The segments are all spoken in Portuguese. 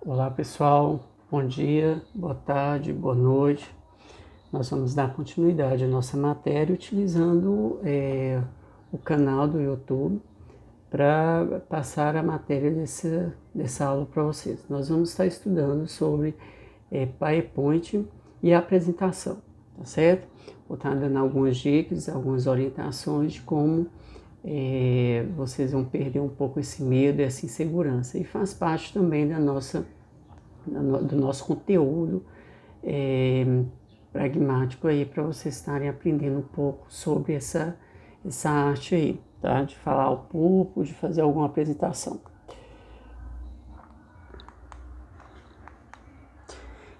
Olá pessoal, bom dia, boa tarde, boa noite. Nós vamos dar continuidade à nossa matéria utilizando o canal do YouTube para passar a matéria dessa aula para vocês. Nós vamos estar estudando sobre PowerPoint e apresentação, tá certo? Vou estar dando algumas dicas, algumas orientações de como vocês vão perder um pouco esse medo e essa insegurança. E faz parte também do nosso conteúdo pragmático aí para vocês estarem aprendendo um pouco sobre essa arte aí, tá? De falar ao público, de fazer alguma apresentação.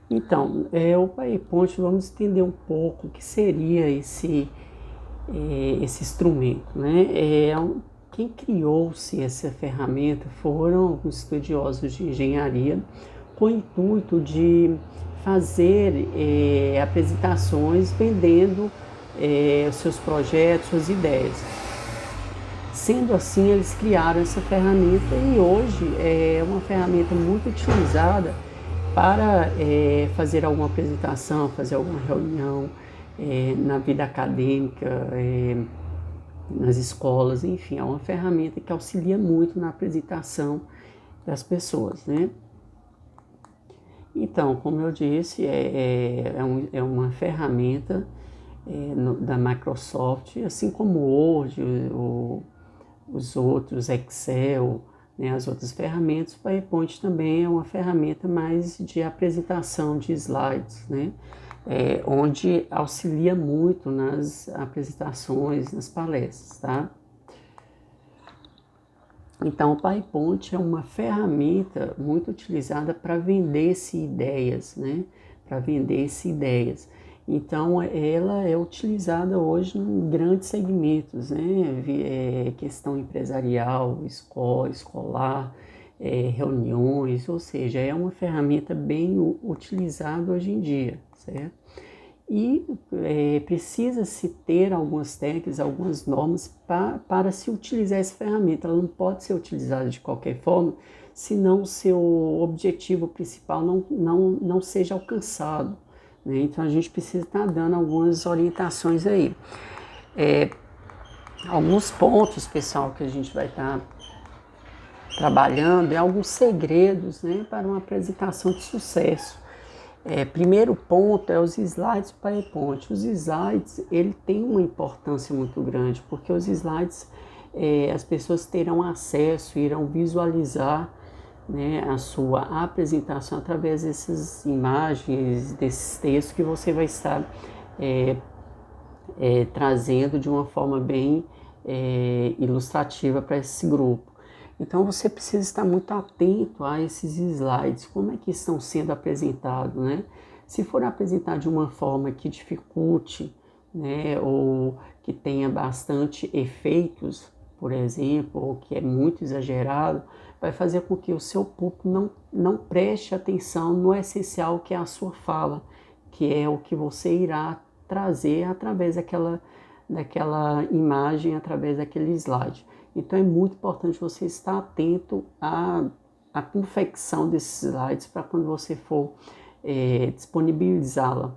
Então, o PowerPoint, vamos entender um pouco o que seria esse instrumento, né? Quem criou-se essa ferramenta foram alguns estudiosos de engenharia com o intuito de fazer apresentações vendendo os seus projetos, suas ideias. Sendo assim, eles criaram essa ferramenta e hoje é uma ferramenta muito utilizada para fazer alguma apresentação, fazer alguma reunião na vida acadêmica, nas escolas, enfim, é uma ferramenta que auxilia muito na apresentação das pessoas, né? Então, como eu disse, é uma ferramenta da Microsoft, assim como o Word, os outros, Excel, né, as outras ferramentas. O PowerPoint também é uma ferramenta mais de apresentação de slides, né? Onde auxilia muito nas apresentações, nas palestras, tá? Então, o PowerPoint é uma ferramenta muito utilizada para vender-se ideias, né? Para vender-se ideias. Então, ela é utilizada hoje em grandes segmentos, né? Questão empresarial, escolar, reuniões, ou seja, é uma ferramenta bem utilizada hoje em dia, certo? E precisa-se ter algumas técnicas, algumas normas para se utilizar essa ferramenta. Ela não pode ser utilizada de qualquer forma, senão o seu objetivo principal não seja alcançado, né? Então a gente precisa estar dando algumas orientações aí. Alguns pontos, pessoal, que a gente vai estar trabalhando, alguns segredos, né, para uma apresentação de sucesso. Primeiro ponto é os slides do PowerPoint. Os slides, ele tem uma importância muito grande, porque os slides, as pessoas terão acesso, irão visualizar, né, a sua apresentação através dessas imagens, desses textos que você vai estar trazendo de uma forma bem ilustrativa para esse grupo. Então você precisa estar muito atento a esses slides, como é que estão sendo apresentados, né? Se for apresentar de uma forma que dificulte, né, ou que tenha bastante efeitos, por exemplo, ou que é muito exagerado, vai fazer com que o seu público não preste atenção no essencial, que é a sua fala, que é o que você irá trazer através daquela imagem, através daquele slide. Então é muito importante você estar atento à confecção desses slides para quando você for disponibilizá-la,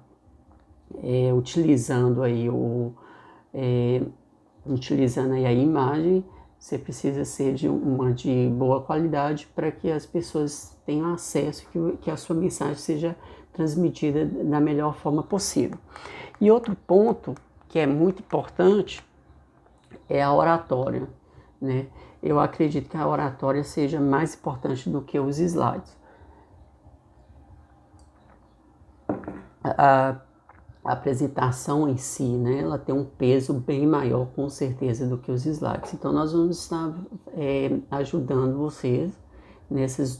utilizando aí a imagem. Você precisa ser de boa qualidade para que as pessoas tenham acesso, que a sua mensagem seja transmitida da melhor forma possível. E outro ponto que é muito importante é a oratória, né? Eu acredito que a oratória seja mais importante do que os slides. A apresentação em si, né, ela tem um peso bem maior, com certeza, do que os slides. Então, nós vamos estar ajudando vocês nesses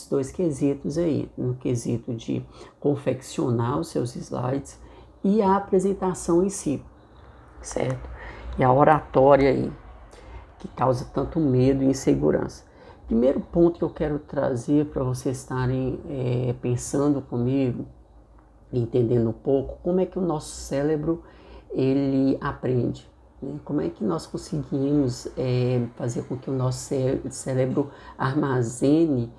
dois quesitos aí, no quesito de confeccionar os seus slides e a apresentação em si, certo? E a oratória aí, que causa tanto medo e insegurança. Primeiro ponto que eu quero trazer para vocês estarem pensando comigo, entendendo um pouco como é que o nosso cérebro ele aprende, né? Como é que nós conseguimos fazer com que o nosso cérebro armazene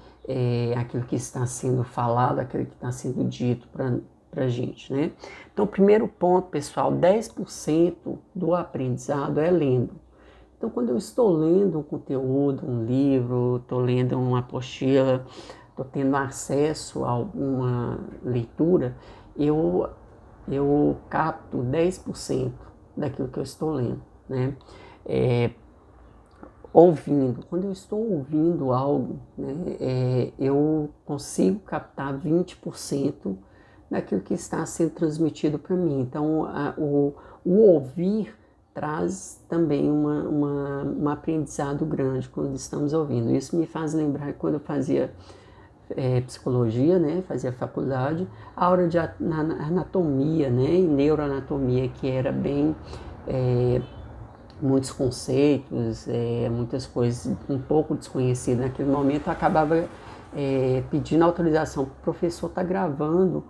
aquilo que está sendo falado, aquilo que está sendo dito para a gente, né? Então, o primeiro ponto, pessoal, 10% do aprendizado é lendo. Então, quando eu estou lendo um conteúdo, um livro, estou lendo uma apostila, estou tendo acesso a alguma leitura, eu capto 10% daquilo que eu estou lendo, né? Ouvindo, quando eu estou ouvindo algo, né, eu consigo captar 20% daquilo que está sendo transmitido para mim. Então, o ouvir traz também um aprendizado grande quando estamos ouvindo. Isso me faz lembrar que quando eu fazia psicologia, né, fazia faculdade, a aula de anatomia, né, e neuroanatomia, que era bem muitos conceitos, muitas coisas um pouco desconhecidas naquele momento, eu acabava pedindo autorização para o professor estar gravando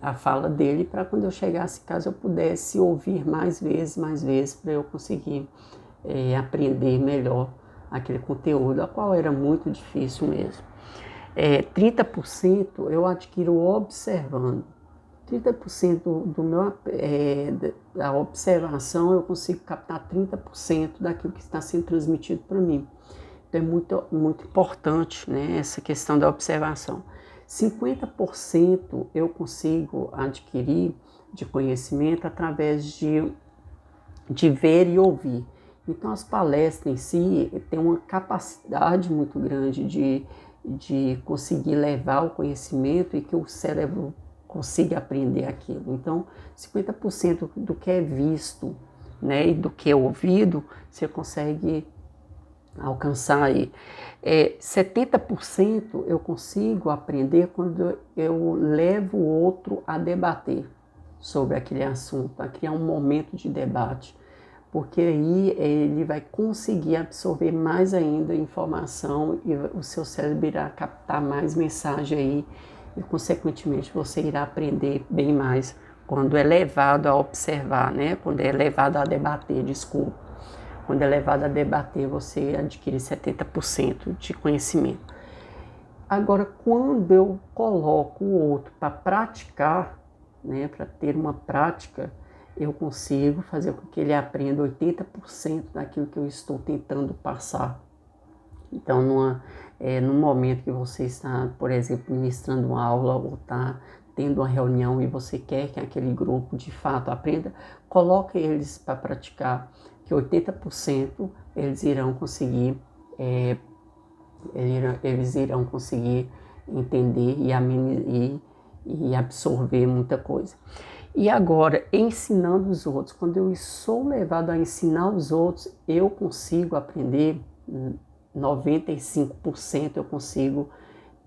a fala dele, para quando eu chegasse em casa eu pudesse ouvir mais vezes, para eu conseguir aprender melhor aquele conteúdo, a qual era muito difícil mesmo. 30% eu adquiro observando. 30% do meu, da observação eu consigo captar 30% daquilo que está sendo transmitido para mim. Então é muito importante, né, essa questão da observação. 50% eu consigo adquirir de conhecimento através de ver e ouvir. Então as palestras em si têm uma capacidade muito grande de conseguir levar o conhecimento e que o cérebro consiga aprender aquilo. Então, 50% do que é visto, né, e do que é ouvido, você consegue alcançar aí. 70% eu consigo aprender quando eu levo o outro a debater sobre aquele assunto, a criar um momento de debate, porque aí ele vai conseguir absorver mais ainda informação e o seu cérebro irá captar mais mensagem aí e, consequentemente, você irá aprender bem mais quando é levado a observar, né? Quando é levado a debater, desculpa. Quando é levado a debater, você adquire 70% de conhecimento. Agora, quando eu coloco o outro para praticar, né, para ter uma prática, eu consigo fazer com que ele aprenda 80% daquilo que eu estou tentando passar. Então, no momento que você está, por exemplo, ministrando uma aula ou está tendo uma reunião e você quer que aquele grupo de fato aprenda, coloque eles para praticar, que 80% eles irão conseguir, eles irão conseguir entender e absorver muita coisa. E agora, ensinando os outros, quando eu sou levado a ensinar os outros, eu consigo aprender 95%, eu consigo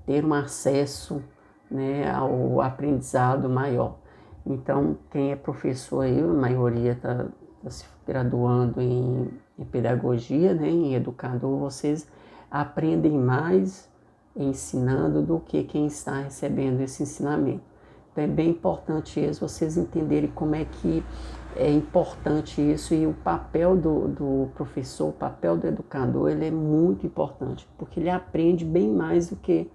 ter um acesso, né, ao aprendizado maior. Então, quem é professor aí, a maioria está se graduando em pedagogia, né, em educador, vocês aprendem mais ensinando do que quem está recebendo esse ensinamento. Então, é bem importante isso, vocês entenderem como é que é importante isso, e o papel do professor, o papel do educador, ele é muito importante, porque ele aprende bem mais do que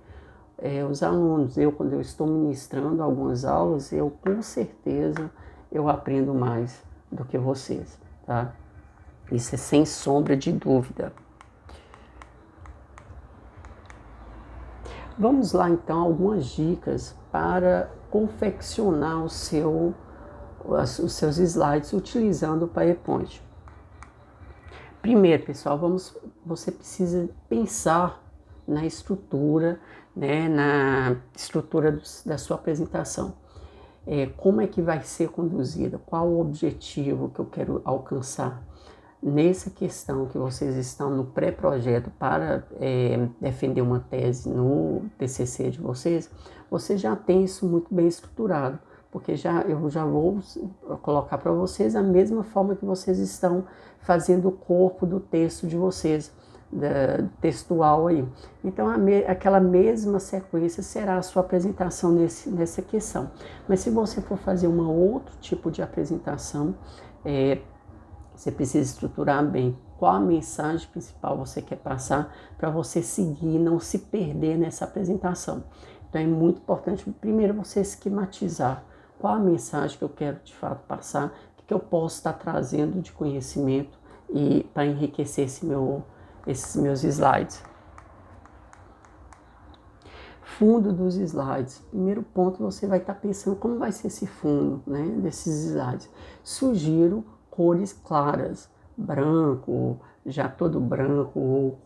os alunos. Quando eu estou ministrando algumas aulas, com certeza eu aprendo mais do que vocês, tá? Isso é sem sombra de dúvida. Vamos lá então, algumas dicas para confeccionar os seus slides utilizando o PowerPoint. Primeiro, pessoal, você precisa pensar na estrutura, né, na estrutura da sua apresentação. Como é que vai ser conduzida? Qual o objetivo que eu quero alcançar? Nessa questão que vocês estão no pré-projeto para defender uma tese no TCC de vocês já tem isso muito bem estruturado, porque eu já vou colocar para vocês a mesma forma que vocês estão fazendo o corpo do texto de vocês, textual aí. Então, aquela mesma sequência será a sua apresentação nessa questão. Mas se você for fazer um outro tipo de apresentação, Você precisa estruturar bem qual a mensagem principal você quer passar para você seguir e não se perder nessa apresentação. Então é muito importante, primeiro, você esquematizar qual a mensagem que eu quero de fato passar, o que eu posso estar trazendo de conhecimento e para enriquecer esses meus slides. Fundo dos slides. Primeiro ponto, você vai estar pensando como vai ser esse fundo, né, desses slides. Sugiro cores claras, branco, já todo branco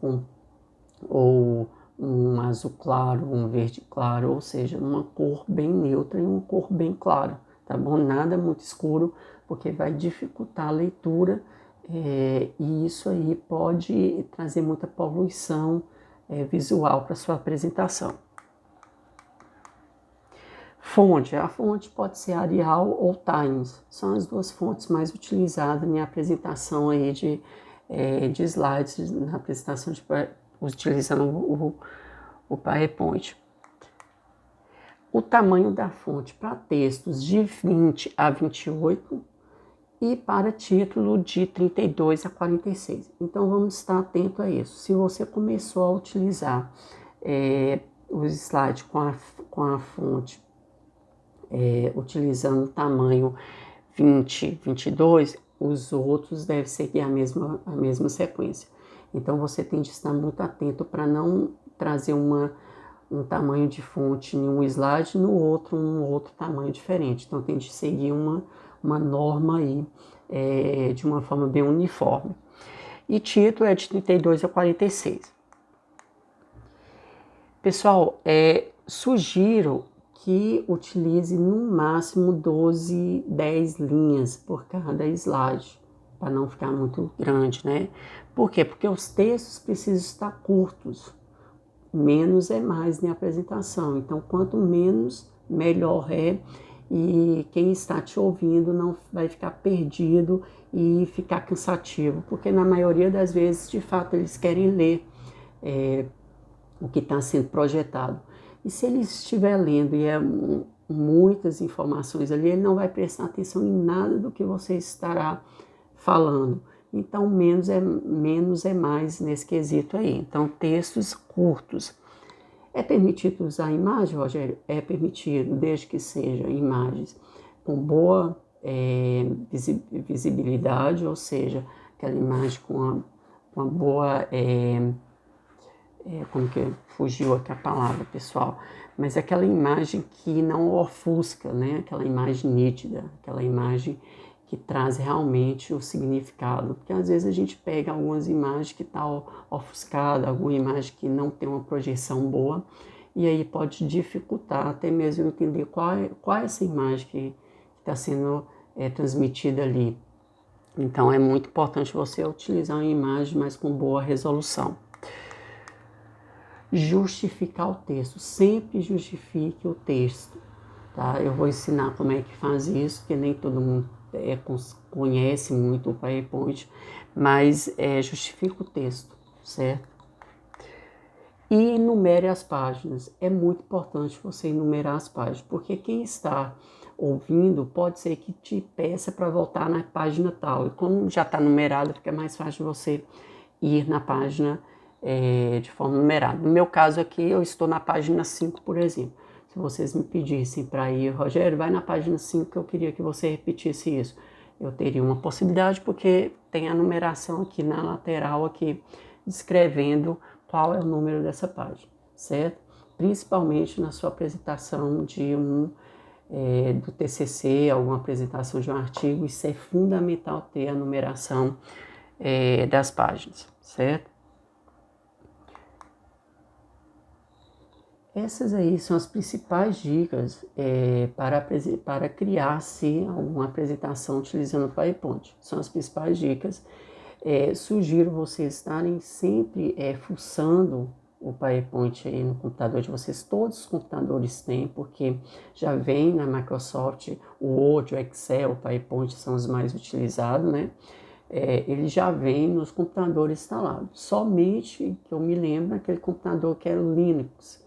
ou um azul claro, um verde claro, ou seja, uma cor bem neutra e uma cor bem clara, tá bom? Nada muito escuro, porque vai dificultar a leitura e isso aí pode trazer muita poluição visual para sua apresentação. Fonte. A fonte pode ser Arial ou Times. São as duas fontes mais utilizadas em apresentação aí de slides, na apresentação utilizando o PowerPoint. O tamanho da fonte para textos de 20 a 28 e para título de 32 a 46. Então vamos estar atento a isso. Se você começou a utilizar os slides com a fonte utilizando o tamanho 20, 22, os outros devem seguir a mesma sequência. Então você tem de estar muito atento para não trazer um tamanho de fonte em um slide, no outro um outro tamanho diferente. Então tem de seguir uma norma aí de uma forma bem uniforme. E título é de 32 a 46. Pessoal, sugiro que utilize no máximo 10 linhas por cada slide, para não ficar muito grande, né? Por quê? Porque os textos precisam estar curtos. Menos é mais na apresentação. Então, quanto menos, melhor é. E quem está te ouvindo não vai ficar perdido e ficar cansativo, porque na maioria das vezes, de fato, eles querem ler o que está sendo projetado. E se ele estiver lendo e muitas informações ali, ele não vai prestar atenção em nada do que você estará falando. Então, menos é mais nesse quesito aí. Então, textos curtos. É permitido usar imagem, Rogério? É permitido, desde que sejam imagens com boa visibilidade, ou seja, aquela imagem com uma boa... como que fugiu aqui a palavra, pessoal, mas aquela imagem que não ofusca, né? Aquela imagem nítida, aquela imagem que traz realmente o significado, porque às vezes a gente pega algumas imagens que estão ofuscadas, alguma imagem que não tem uma projeção boa, e aí pode dificultar até mesmo entender qual é essa imagem que está sendo transmitida ali. Então é muito importante você utilizar uma imagem, mas com boa resolução. Justificar o texto, sempre justifique o texto, tá? Eu vou ensinar como é que faz isso, porque nem todo mundo conhece muito o PowerPoint, mas justifica o texto, certo? E enumere as páginas, é muito importante você enumerar as páginas, porque quem está ouvindo pode ser que te peça para voltar na página tal, e como já está numerado, fica mais fácil você ir na página de forma numerada. No meu caso aqui, eu estou na página 5, por exemplo. Se vocês me pedissem para ir, Rogério, vai na página 5 que eu queria que você repetisse isso. Eu teria uma possibilidade, porque tem a numeração aqui na lateral, aqui, descrevendo qual é o número dessa página, certo? Principalmente na sua apresentação do TCC, alguma apresentação de um artigo, isso é fundamental ter a numeração das páginas, certo? Essas aí são as principais dicas para criar-se uma apresentação utilizando o PowerPoint. São as principais dicas. Sugiro vocês estarem sempre fuçando o PowerPoint aí no computador de vocês. Todos os computadores têm, porque já vem na Microsoft o Word, o Excel, o PowerPoint são os mais utilizados, né? Ele já vem nos computadores instalados. Somente que eu me lembro aquele computador que é o Linux,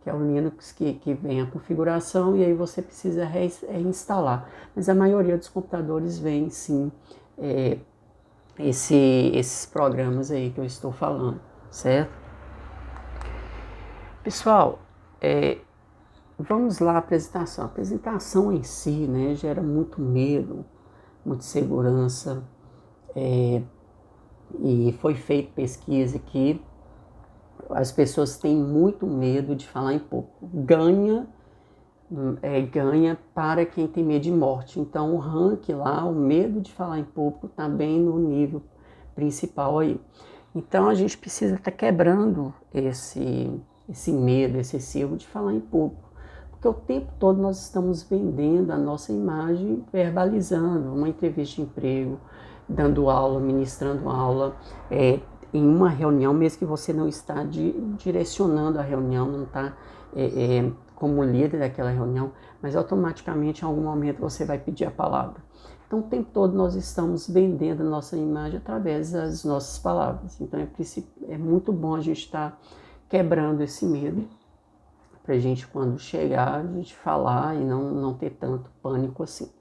que é o Linux que vem a configuração e aí você precisa reinstalar. Mas a maioria dos computadores vem sim esses programas aí que eu estou falando, certo? Pessoal, vamos lá, apresentação. A apresentação em si, né, gera muito medo, muita insegurança, e foi feita pesquisa que as pessoas têm muito medo de falar em público. Ganha para quem tem medo de morte. Então o ranking lá, o medo de falar em público está bem no nível principal aí. Então a gente precisa estar quebrando esse medo excessivo de falar em público. Porque o tempo todo nós estamos vendendo a nossa imagem, verbalizando uma entrevista de emprego, dando aula, ministrando aula, em uma reunião, mesmo que você não está direcionando a reunião, não está como líder daquela reunião, mas automaticamente em algum momento você vai pedir a palavra. Então o tempo todo nós estamos vendendo a nossa imagem através das nossas palavras. Então é muito bom a gente estar quebrando esse medo, para a gente, quando chegar, a gente falar e não ter tanto pânico assim.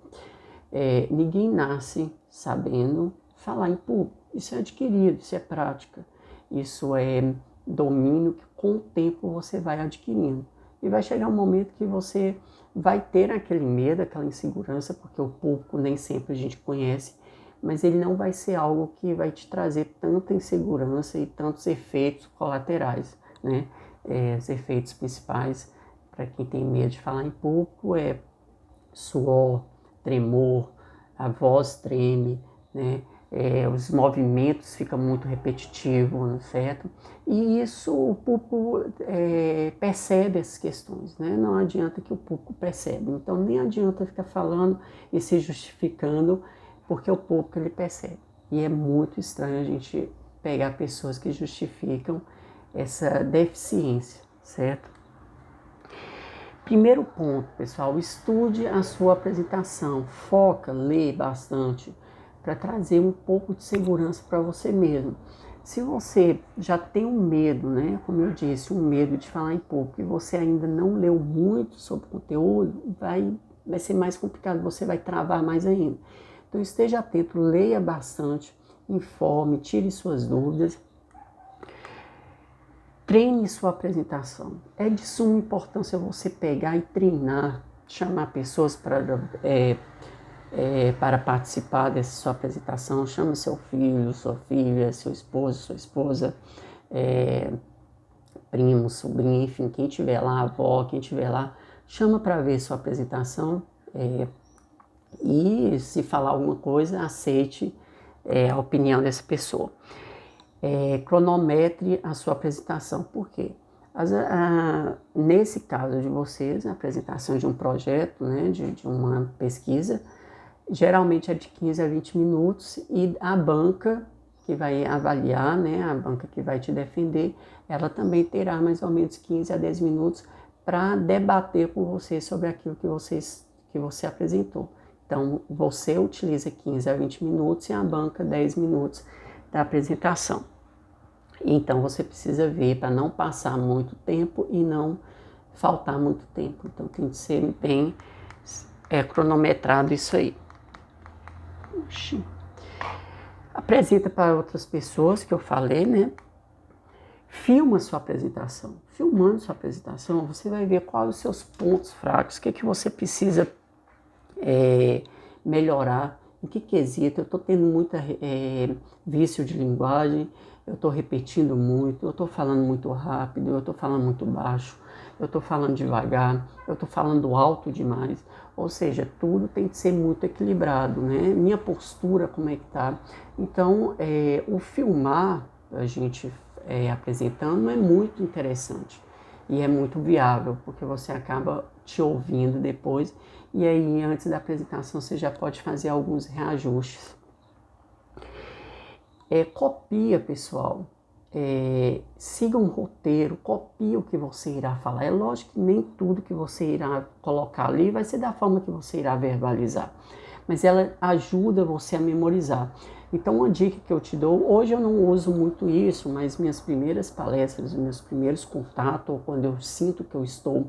Ninguém nasce sabendo falar em público. Isso é adquirido, isso é prática. Isso é domínio que com o tempo você vai adquirindo. E vai chegar um momento que você vai ter aquele medo, aquela insegurança, porque o público nem sempre a gente conhece, mas ele não vai ser algo que vai te trazer tanta insegurança e tantos efeitos colaterais, né? Os efeitos principais para quem tem medo de falar em público é suor, tremor, a voz treme, né? Os movimentos ficam muito repetitivos, certo? E isso o público percebe essas questões, né? Não adianta que o público percebe. Então nem adianta ficar falando e se justificando, porque o público ele percebe. E é muito estranho a gente pegar pessoas que justificam essa deficiência, certo? Primeiro ponto, pessoal, estude a sua apresentação, foca, lê bastante para trazer um pouco de segurança para você mesmo. Se você já tem um medo, né, como eu disse, um medo de falar em público e você ainda não leu muito sobre o conteúdo, vai ser mais complicado, você vai travar mais ainda. Então esteja atento, leia bastante, informe, tire suas dúvidas. Treine sua apresentação. É de suma importância você pegar e treinar, chamar pessoas para participar dessa sua apresentação. Chame seu filho, sua filha, seu esposo, sua esposa, primo, sobrinho, enfim, quem tiver lá, avó, quem tiver lá, chama para ver sua apresentação e se falar alguma coisa, aceite a opinião dessa pessoa. Cronometre a sua apresentação. Por quê? Nesse caso de vocês, a apresentação de um projeto, né, de uma pesquisa, geralmente é de 15 a 20 minutos e a banca que vai avaliar, né, a banca que vai te defender, ela também terá mais ou menos 15 a 10 minutos para debater com você sobre aquilo que você apresentou. Então, você utiliza 15 a 20 minutos e a banca 10 minutos da apresentação. Então você precisa ver para não passar muito tempo e não faltar muito tempo. Então tem que ser bem cronometrado isso aí. Apresenta para outras pessoas, que eu falei, né? Filma sua apresentação. Filmando sua apresentação, você vai ver quais os seus pontos fracos, o que você precisa melhorar, em que quesito. Eu estou tendo muita vício de linguagem, eu estou repetindo muito, eu estou falando muito rápido, eu estou falando muito baixo, eu estou falando devagar, eu estou falando alto demais. Ou seja, tudo tem que ser muito equilibrado, né? Minha postura, como é que tá? Então, o filmar, a gente apresentando, é muito interessante e é muito viável, porque você acaba te ouvindo depois e aí antes da apresentação você já pode fazer alguns reajustes. Copia, pessoal. Siga um roteiro, copie o que você irá falar. É lógico que nem tudo que você irá colocar ali vai ser da forma que você irá verbalizar, mas ela ajuda você a memorizar. Então, uma dica que eu te dou, hoje eu não uso muito isso, mas minhas primeiras palestras, meus primeiros contatos, ou quando eu sinto que eu estou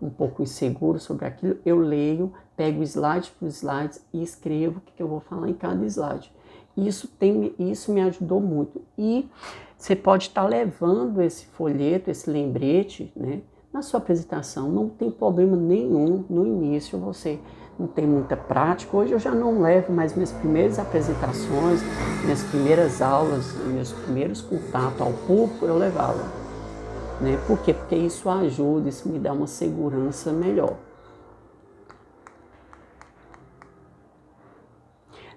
um pouco inseguro sobre aquilo, eu leio, pego slide por slide e escrevo o que eu vou falar em cada slide. Isso me ajudou muito. E você pode estar levando esse folheto, esse lembrete, né, na sua apresentação. Não tem problema nenhum. No início você não tem muita prática. Hoje eu já não levo mais minhas primeiras apresentações, minhas primeiras aulas, meus primeiros contatos ao público, eu levava. Né? Por quê? Porque isso ajuda, isso me dá uma segurança melhor.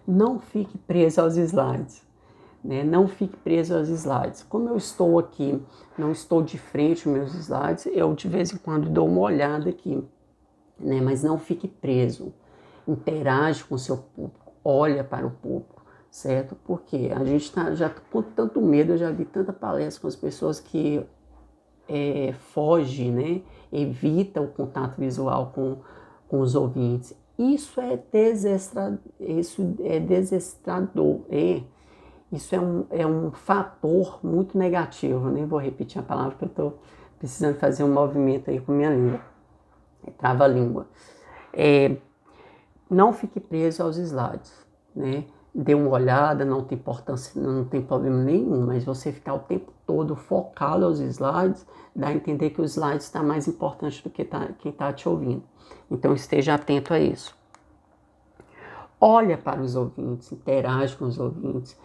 Não fique preso aos slides. Né? Não fique preso aos slides. Como eu estou aqui, não estou de frente aos meus slides, eu de vez em quando dou uma olhada aqui. Né? Mas não fique preso. Interage com o seu público. Olha para o público. Certo? Porque a gente já com tanto medo, eu já vi tanta palestra com as pessoas que foge, né? Evita o contato visual com os ouvintes. Isso é desestrador, isso é um fator muito negativo, né? Vou repetir a palavra porque eu estou precisando fazer um movimento aí com minha língua, trava-língua. Não fique preso aos slides, né? Dê uma olhada, não tem importância, não tem problema nenhum, mas você ficar o tempo todo focado aos slides, dá a entender que os slides está mais importante do que quem está te ouvindo. Então esteja atento a isso. Olha para os ouvintes, interage com os ouvintes,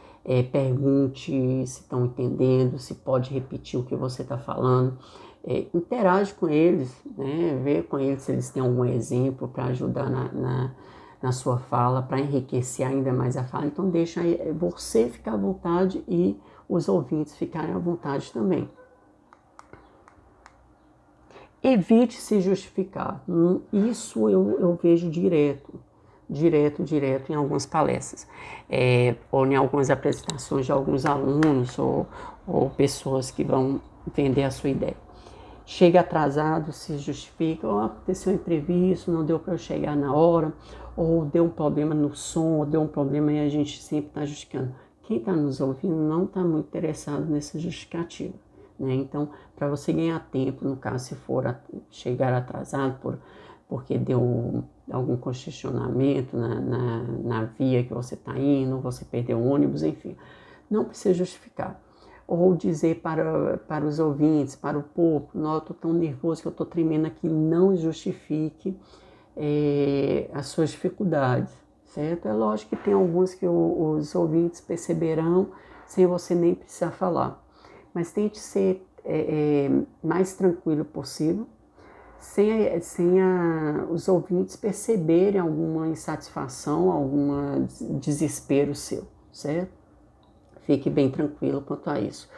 pergunte se estão entendendo, se pode repetir o que você está falando. Interage com eles, né? Vê com eles se eles têm algum exemplo para ajudar na sua fala, para enriquecer ainda mais a fala. Então deixa você ficar à vontade e os ouvintes ficarem à vontade também. Evite se justificar. Isso eu vejo direto em algumas palestras, ou em algumas apresentações de alguns alunos ou pessoas que vão vender a sua ideia. Chega atrasado, se justifica, aconteceu um imprevisto, não deu para eu chegar na hora, ou deu um problema no som, ou deu um problema e a gente sempre está justificando. Quem está nos ouvindo não está muito interessado nessa justificativa. Né? Então, para você ganhar tempo, no caso, se for chegar atrasado porque deu algum congestionamento na via que você está indo, você perdeu o ônibus, enfim, não precisa justificar. Ou dizer para os ouvintes, para o público, não, eu estou tão nervoso que eu estou tremendo aqui, não justifique as suas dificuldades, certo? É lógico que tem alguns que os ouvintes perceberão sem você nem precisar falar, mas tente ser mais tranquilo possível, sem os ouvintes perceberem alguma insatisfação, algum desespero seu, certo? Fique bem tranquilo quanto a isso.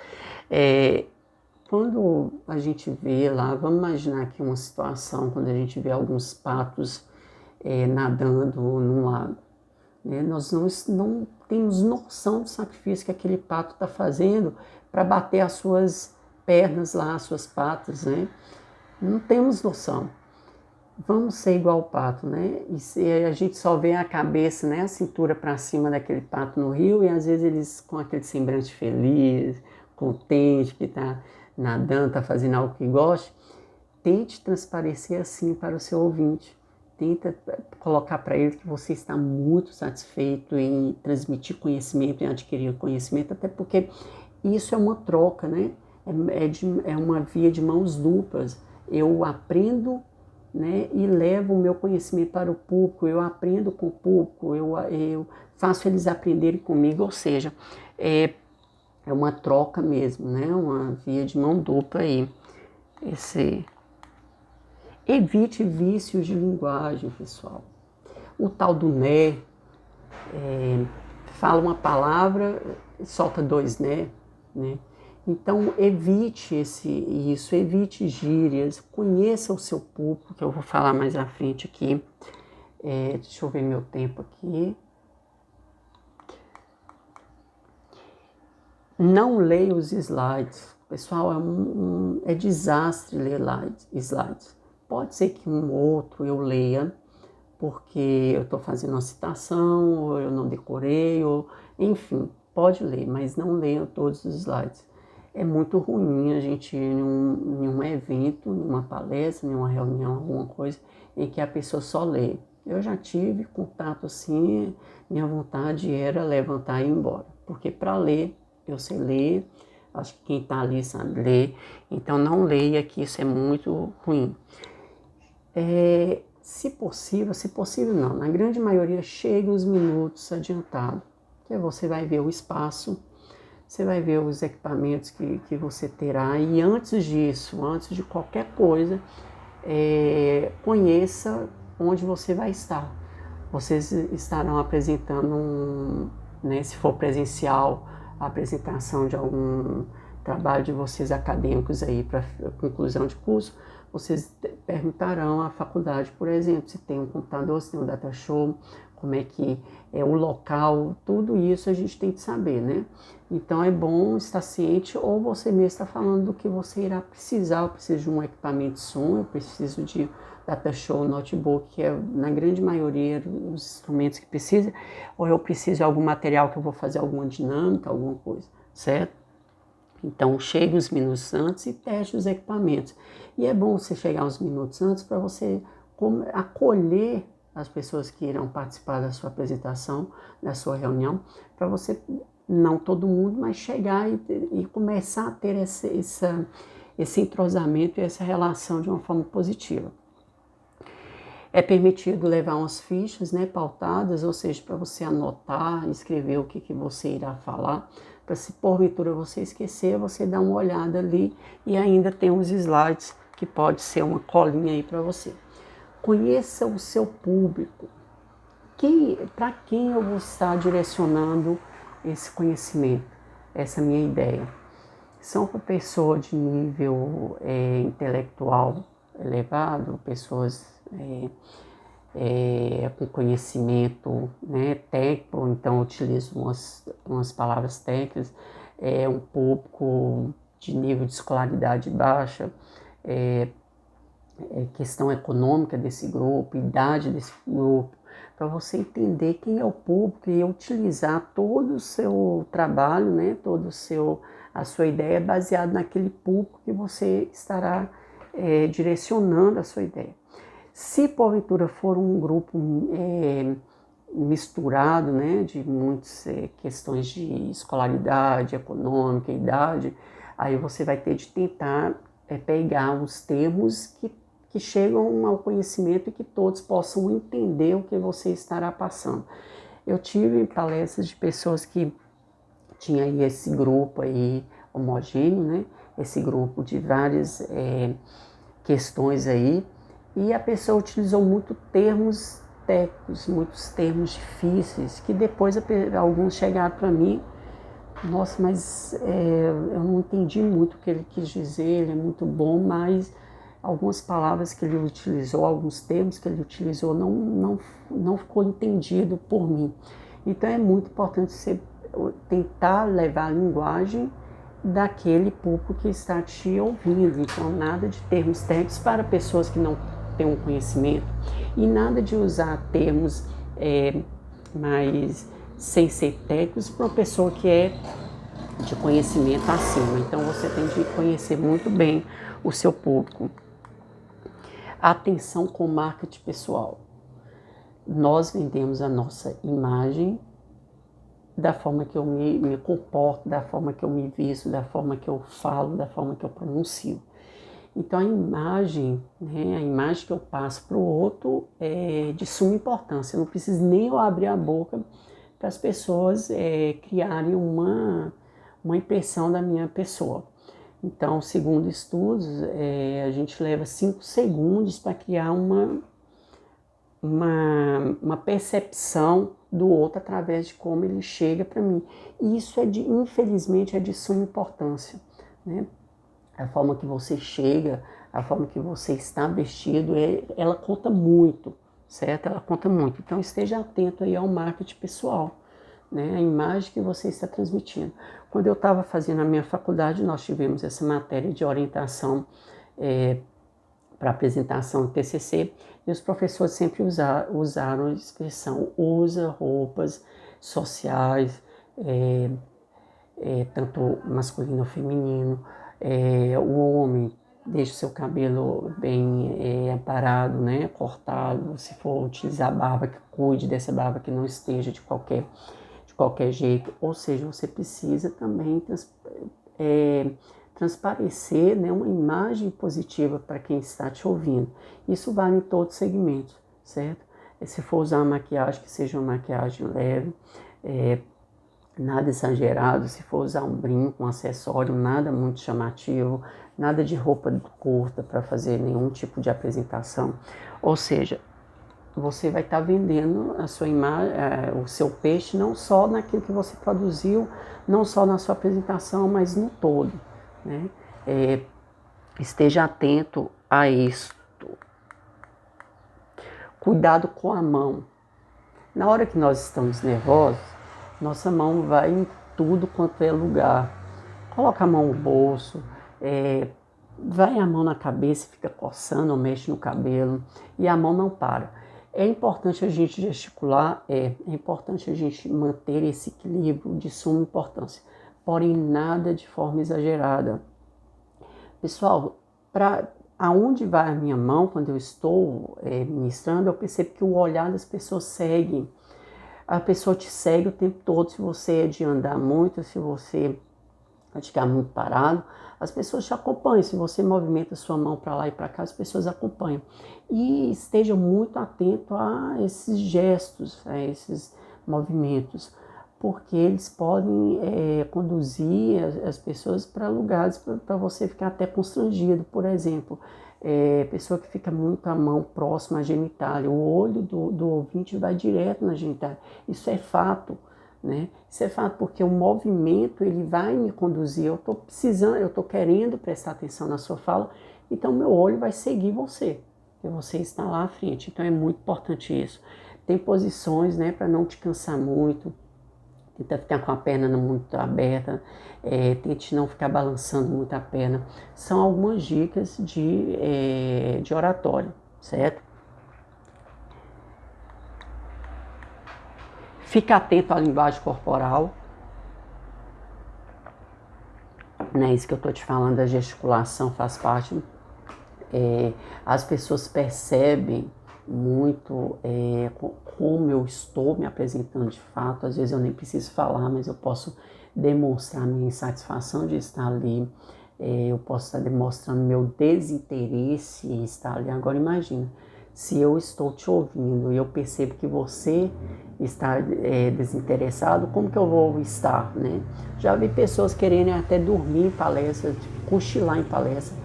Quando a gente vê lá, vamos imaginar aqui uma situação, quando a gente vê alguns patos nadando num lago, né? Nós não temos noção do sacrifício que aquele pato está fazendo para bater as suas pernas lá, as suas patas, né? Não temos noção. Vamos ser igual o pato, né? E se a gente só vê a cabeça, né, a cintura para cima daquele pato no rio, e às vezes eles com aquele semblante feliz, contente, que está nadando, está fazendo algo que gosta. Tente transparecer assim para o seu ouvinte. Tenta colocar para ele que você está muito satisfeito em transmitir conhecimento, em adquirir conhecimento, até porque isso é uma troca, né? É uma via de mãos duplas. Eu aprendo, né, e levo o meu conhecimento para o público, eu aprendo com o público, eu faço eles aprenderem comigo, ou seja, é uma troca mesmo, né? Uma via de mão dupla aí. Evite vícios de linguagem, pessoal. O tal do né, fala uma palavra, solta dois né? Então, evite isso, evite gírias, conheça o seu público, que eu vou falar mais à frente aqui. Deixa eu ver meu tempo aqui. Não leia os slides. Pessoal, é desastre ler slides. Pode ser que um outro eu leia, porque eu estou fazendo uma citação, ou eu não decorei, ou enfim, pode ler, mas não leia todos os slides. É muito ruim a gente ir em um evento, em uma palestra, em uma reunião, alguma coisa, em que a pessoa só lê. Eu já tive contato assim, minha vontade era levantar e ir embora, porque para ler, eu sei ler, acho que quem está ali sabe ler, então não leia que isso é muito ruim. Se possível não, na grande maioria chegue uns minutos adiantado, que você vai ver o espaço, você vai ver os equipamentos que você terá e antes disso, antes de qualquer coisa, conheça onde você vai estar. Vocês estarão apresentando, né, se for presencial, a apresentação de algum trabalho de vocês acadêmicos aí para conclusão de curso, vocês perguntarão à faculdade, por exemplo, se tem um computador, se tem um data show, como é que é o local, tudo isso a gente tem que saber, né? Então é bom estar ciente, ou você mesmo está falando do que você irá precisar. Eu preciso de um equipamento de som, eu preciso de data show, notebook, que é na grande maioria os instrumentos que precisa, ou eu preciso de algum material que eu vou fazer alguma dinâmica, alguma coisa, certo? Então chegue uns minutos antes e teste os equipamentos. E é bom você chegar uns minutos antes para você acolher as pessoas que irão participar da sua apresentação, da sua reunião, para você, não todo mundo, mas chegar e começar a ter esse entrosamento e essa relação de uma forma positiva. É permitido levar umas fichas, né, pautadas, ou seja, para você anotar, escrever o que você irá falar, para se porventura você esquecer, você dá uma olhada ali e ainda tem uns slides que pode ser uma colinha aí para você. Conheça o seu público. Para quem eu vou estar direcionando esse conhecimento, essa minha ideia? São para pessoas de nível intelectual elevado, pessoas com conhecimento, né, técnico, então eu utilizo umas palavras técnicas, um público de nível de escolaridade baixa, questão econômica desse grupo, idade desse grupo, para você entender quem é o público e utilizar todo o seu trabalho, né, a sua ideia baseado naquele público que você estará direcionando a sua ideia. Se porventura for um grupo misturado, né, de muitas questões de escolaridade, econômica, idade, aí você vai ter de tentar pegar os termos que chegam ao conhecimento e que todos possam entender o que você estará passando. Eu tive palestras de pessoas que tinha aí esse grupo aí homogêneo, né, esse grupo de várias questões aí, e a pessoa utilizou muito termos técnicos, muitos termos difíceis, que depois alguns chegaram para mim, nossa, mas eu não entendi muito o que ele quis dizer, ele é muito bom, mas algumas palavras que ele utilizou, alguns termos que ele utilizou, não ficou entendido por mim. Então é muito importante você tentar levar a linguagem daquele público que está te ouvindo. Então nada de termos técnicos para pessoas que não têm um conhecimento e nada de usar termos mais sem ser técnicos para uma pessoa que é de conhecimento acima. Então você tem de conhecer muito bem o seu público. Atenção com marketing pessoal. Nós vendemos a nossa imagem da forma que eu me comporto, da forma que eu me visto, da forma que eu falo, da forma que eu pronuncio. Então a imagem, né, a imagem que eu passo para o outro é de suma importância. Eu não preciso nem eu abrir a boca para as pessoas criarem uma impressão da minha pessoa. Então, segundo estudos, a gente leva 5 segundos para criar uma percepção do outro através de como ele chega para mim. E isso infelizmente, é de suma importância, né? A forma que você chega, a forma que você está vestido, ela conta muito, certo? Ela conta muito. Então esteja atento aí ao marketing pessoal, né? A imagem que você está transmitindo. Quando eu estava fazendo a minha faculdade, nós tivemos essa matéria de orientação para apresentação do TCC, e os professores sempre usaram a expressão usa roupas sociais, tanto masculino ou feminino, o homem deixe o seu cabelo bem aparado, né, cortado. Se for utilizar barba, que cuide dessa barba que não esteja de qualquer jeito. Ou seja, você precisa também transparecer, né, uma imagem positiva para quem está te ouvindo. Isso vale em todos os segmentos, certo? Se for usar uma maquiagem, que seja uma maquiagem leve, nada exagerado. Se for usar um brinco, um acessório, nada muito chamativo, nada de roupa curta para fazer nenhum tipo de apresentação. Ou seja, você vai estar vendendo a sua imagem, o seu peixe, não só naquilo que você produziu, não só na sua apresentação, mas no todo, né? Esteja atento a isso. Cuidado com a mão. Na hora que nós estamos nervosos, nossa mão vai em tudo quanto é lugar. Coloca a mão no bolso, vai a mão na cabeça e fica coçando ou mexe no cabelo, e a mão não para. É importante a gente gesticular, é importante a gente manter esse equilíbrio de suma importância, porém nada de forma exagerada. Pessoal, aonde vai a minha mão quando eu estou ministrando, eu percebo que o olhar das pessoas segue. A pessoa te segue o tempo todo. Se você é de andar muito, se você ficar muito parado, as pessoas te acompanham. Se você movimenta sua mão para lá e para cá, as pessoas acompanham. E esteja muito atento a esses gestos, a esses movimentos, porque eles podem conduzir as pessoas para lugares para você ficar até constrangido. Por exemplo, pessoa que fica muito a mão próxima à genitália, o olho do ouvinte vai direto na genitália. Isso é fato, né? Isso é fato, porque o movimento ele vai me conduzir. Eu estou querendo prestar atenção na sua fala, então meu olho vai seguir você, porque você está lá à frente. Então é muito importante isso. Tem posições, né, para não te cansar muito. Tenta ficar com a perna muito aberta, tente não ficar balançando muito a perna. São algumas dicas de oratório, certo? Fica atento à linguagem corporal, né? Isso que eu estou te falando, a gesticulação faz parte. As pessoas percebem muito como eu estou me apresentando de fato. Às vezes eu nem preciso falar, mas eu posso demonstrar minha insatisfação de estar ali. Eu posso estar demonstrando meu desinteresse em estar ali. Agora imagina, se eu estou te ouvindo e eu percebo que você está desinteressado, como que eu vou estar, né? Já vi pessoas querendo até dormir em palestra, cochilar em palestra,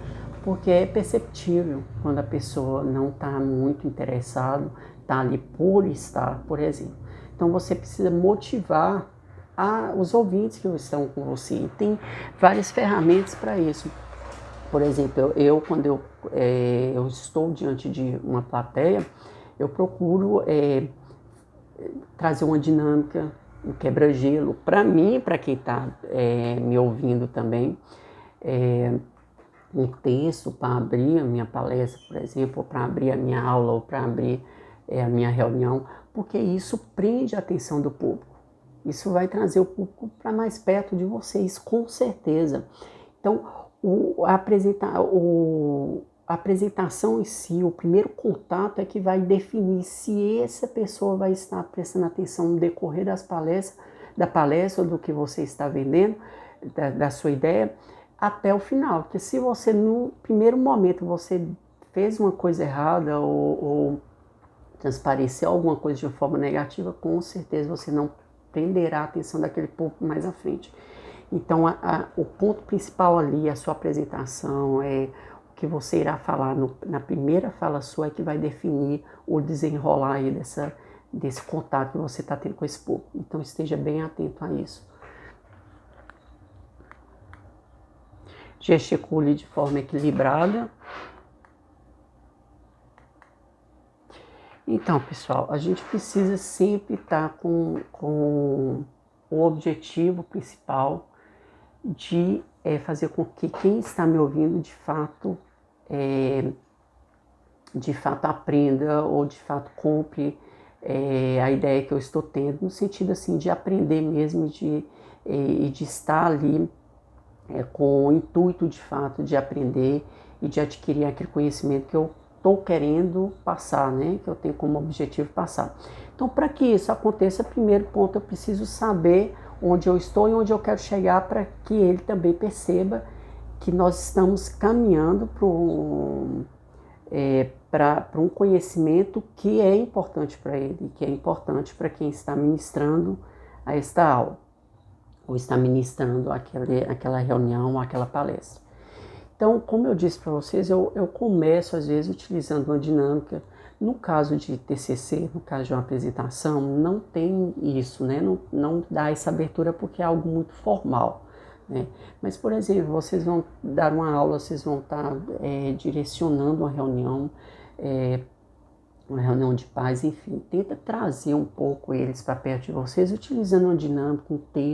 porque é perceptível quando a pessoa não está muito interessada, está ali por estar, por exemplo. Então você precisa motivar os ouvintes que estão com você. E tem várias ferramentas para isso. Por exemplo, quando eu estou diante de uma plateia, eu procuro trazer uma dinâmica, um quebra-gelo, para mim, para quem está me ouvindo também. Um texto para abrir a minha palestra, por exemplo, ou para abrir a minha aula, ou para abrir a minha reunião, porque isso prende a atenção do público. Isso vai trazer o público para mais perto de vocês, com certeza. Então, a apresentação em si, o primeiro contato é que vai definir se essa pessoa vai estar prestando atenção no decorrer da palestra, ou do que você está vendendo, da sua ideia, até o final. Porque se você, no primeiro momento, você fez uma coisa errada ou transpareceu alguma coisa de uma forma negativa, com certeza você não prenderá a atenção daquele público mais à frente. Então, o ponto principal ali, a sua apresentação, o que você irá falar na primeira fala sua, é que vai definir o desenrolar aí desse contato que você está tendo com esse público. Então, esteja bem atento a isso. Gesticule de forma equilibrada. Então, pessoal, a gente precisa sempre estar com o objetivo principal de fazer com que quem está me ouvindo de fato aprenda ou de fato compre a ideia que eu estou tendo, no sentido assim de aprender mesmo e de estar ali com o intuito de fato de aprender e de adquirir aquele conhecimento que eu estou querendo passar, né? Que eu tenho como objetivo passar. Então, para que isso aconteça, primeiro ponto, eu preciso saber onde eu estou e onde eu quero chegar para que ele também perceba que nós estamos caminhando para um conhecimento que é importante para ele, que é importante para quem está ministrando a esta aula, ou está ministrando aquela reunião, aquela palestra. Então, como eu disse para vocês, eu começo às vezes utilizando uma dinâmica. No caso de TCC, no caso de uma apresentação, não tem isso, né? Não dá essa abertura porque é algo muito formal, né? Mas, por exemplo, vocês vão dar uma aula, vocês vão estar direcionando uma reunião de paz, enfim, tenta trazer um pouco eles para perto de vocês, utilizando uma dinâmica, um texto,